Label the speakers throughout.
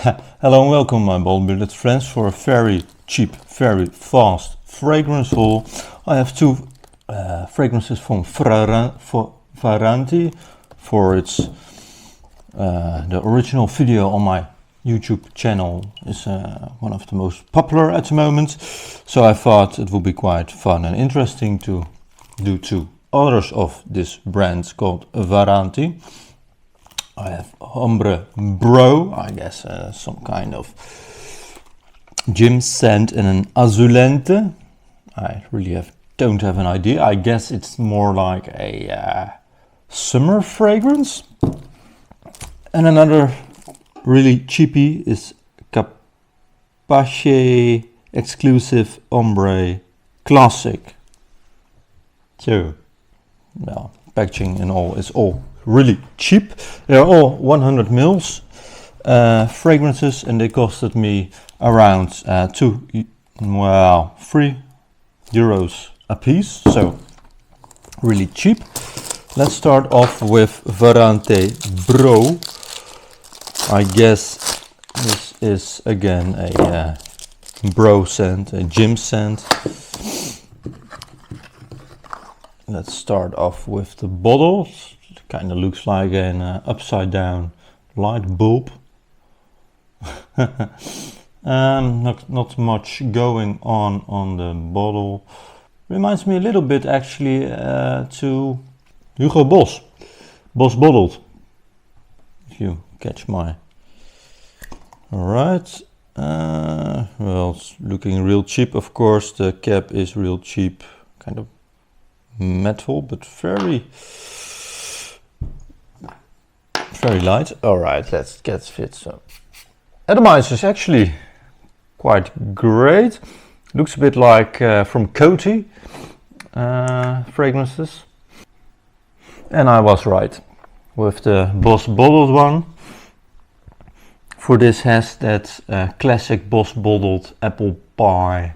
Speaker 1: Hello and welcome my bald-bearded friends for a very cheap, very fast fragrance haul. I have two fragrances from Varanti for its the original video on my YouTube channel is one of the most popular at the moment, so I thought it would be quite fun and interesting to do two others of this brand called Varanti. I have Hombre Bro, I guess some kind of gym scent, and an Azulente. I really don't have an idea. I guess it's more like a summer fragrance. And another really cheapy is Capace exclusive Hombre Classic. So, well, packaging and all is all really cheap. They're all 100 mils fragrances, and they costed me around 3 euros a piece, so really cheap. Let's start off with Varanti Bro. I guess this is again a bro scent, a gym scent. Let's start off with the bottle. It kind of looks like an upside down light bulb. Not much going on the bottle. Reminds me a little bit actually to Hugo Boss bottled, if you catch my. Alright, well, it's looking real cheap, of course. The cap is real cheap, kind of metal, but very light. Alright, let's get fit. So atomizer is actually quite great. Looks a bit like from Coty fragrances. And I was right with the Boss bottled one. For this has that classic Boss bottled apple pie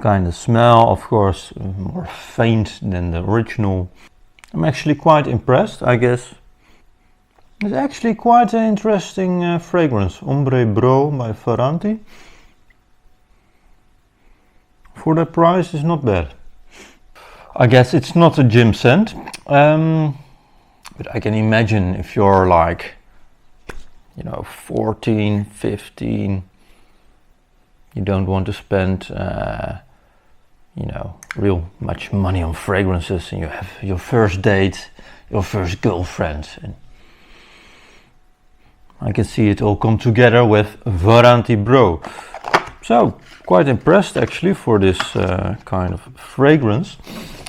Speaker 1: kind of smell, of course more faint than the original. I'm actually quite impressed, I guess. It's actually quite an interesting fragrance. Hombre Bro by Varanti. For the price is not bad. I guess it's not a gym scent, but I can imagine if you're like, 14, 15, you don't want to spend, real much money on fragrances, and you have your first date, your first girlfriend, and I can see it all come together with Varanti Bro. So, quite impressed actually for this kind of fragrance.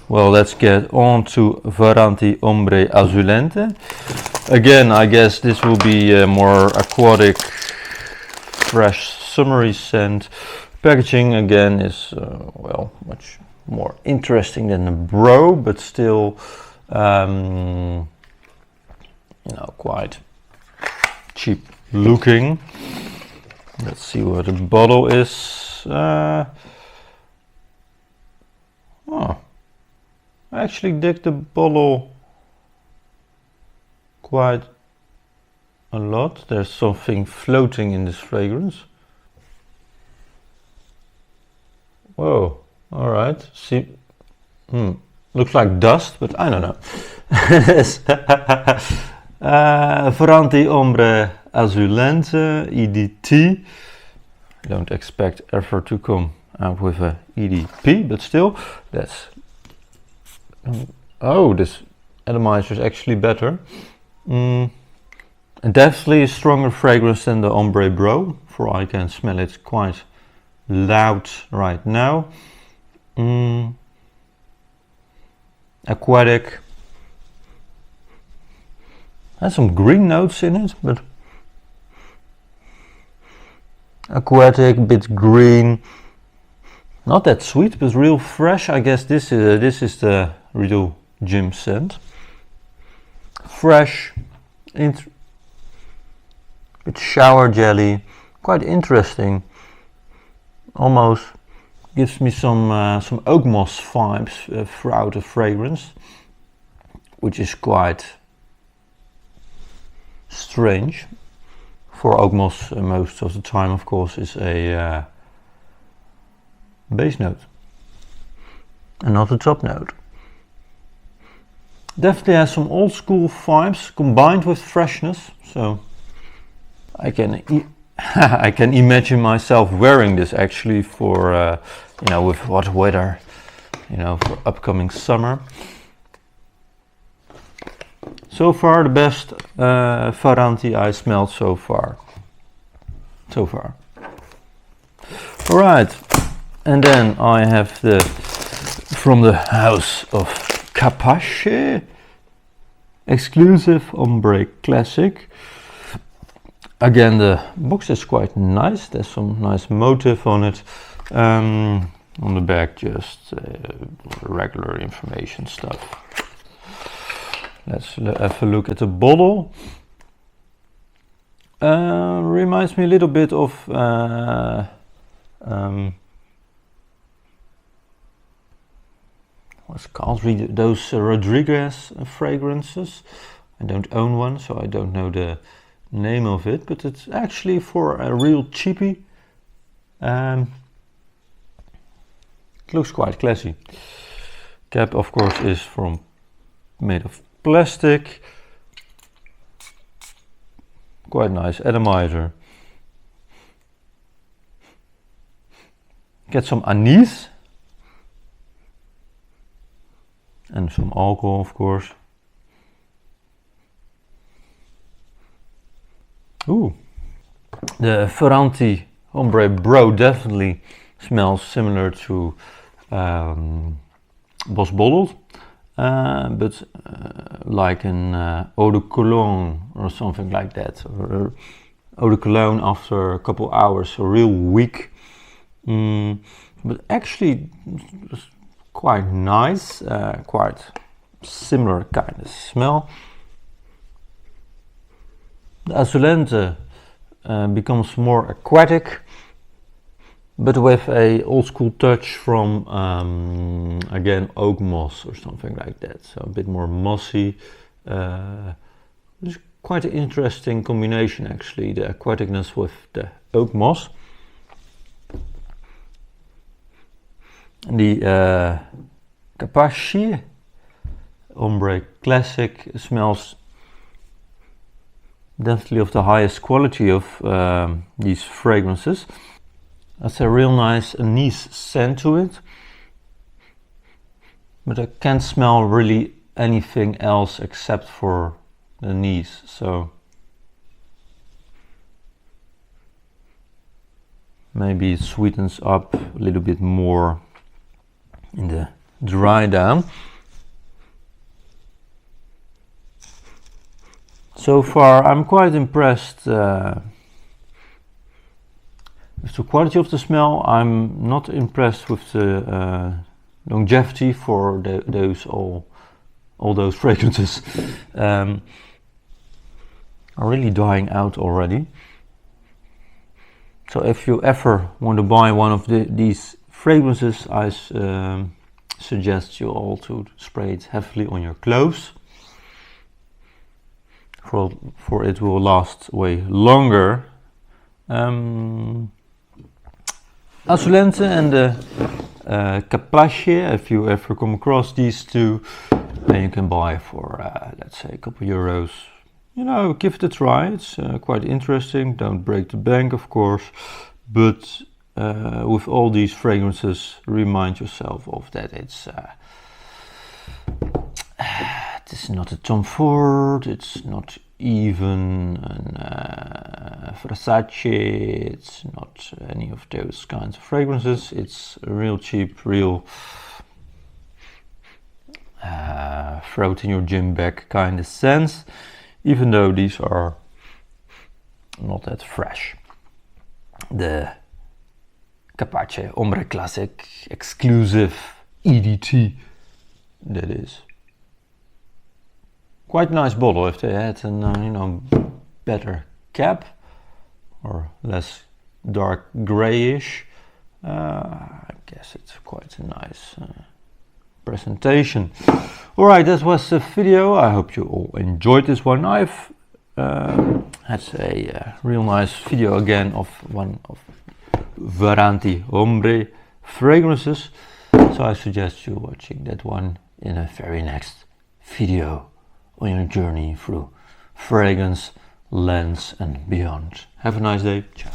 Speaker 1: Well, let's get on to Varanti Hombre Azulente. Again, I guess this will be a more aquatic, fresh, summery scent. Packaging again is, much more interesting than the Bro, but still, quite cheap looking. Let's see what the bottle is. I actually dig the bottle quite a lot. There's something floating in this fragrance. Whoa, alright. See, looks like dust, but I don't know. Varanti Hombre Azulente EDT. Don't expect ever to come out with a EDP, but still, that's. Oh, this atomizer is actually better. And definitely a stronger fragrance than the Hombre Bro, for I can smell it quite loud right now. Aquatic. Has some green notes in it, but aquatic, bit green. Not that sweet, but real fresh. I guess this is the real gym scent. Fresh, with shower jelly, quite interesting. Almost gives me some oak moss vibes throughout the fragrance, which is quite strange for oak moss most of the time, of course, is a base note and not a top note. Definitely has some old school vibes combined with freshness, so I can I can imagine myself wearing this actually for you know, with hot weather, you know, for upcoming summer. So far the best Varanti I smelled so far. Alright, and then I have the from the house of Capace exclusive Hombre Classic. Again, the box is quite nice. There's some nice motif on it. On the back, just regular information stuff. Let's have a look at the bottle. Reminds me a little bit of what's it called? Those Rodriguez fragrances. I don't own one, so I don't know the name of it, but it's actually for a real cheapie. It looks quite classy. Cap, of course, is made of plastic. Quite nice atomizer. Get some anise and some alcohol, of course. Ooh, the Varanti Hombre Bro definitely smells similar to Boss Bottled, but like an eau de cologne or something like that, or eau de cologne after a couple hours, so real weak, but actually quite nice, quite similar kind of smell. The Azulente becomes more aquatic, but with a old school touch from again oak moss or something like that, so a bit more mossy. It's quite an interesting combination actually, the aquaticness with the oak moss. And the Capace Hombre Classic smells definitely of the highest quality of these fragrances. That's a real nice anise scent to it, but I can't smell really anything else except for the anise, so maybe it sweetens up a little bit more in the dry down. So far I'm quite impressed with the quality of the smell. I'm not impressed with the longevity for all those fragrances. Are really dying out already. So if you ever want to buy one of these fragrances, I suggest you all to spray it heavily on your clothes. For it will last way longer. Azulente and the Capace, if you ever come across these two, then you can buy for let's say a couple euros. You know, give it a try. It's quite interesting. Don't break the bank, of course, but with all these fragrances, remind yourself of that it's this is not a Tom Ford, it's not even an Versace, it's not any of those kinds of fragrances. It's a real cheap, real throw it in your gym bag kind of sense, even though these are not that fresh. The Capace Hombre Classic exclusive EDT, that is. Quite nice bottle. If they had an you know, better cap or less dark grayish, I guess it's quite a nice presentation. Alright, that was the video. I hope you all enjoyed this one. I've has a real nice video again of one of Varanti Hombre fragrances, so I suggest you watching that one in a very next video on your journey through fragrance, lands and beyond. Have a nice day. Ciao.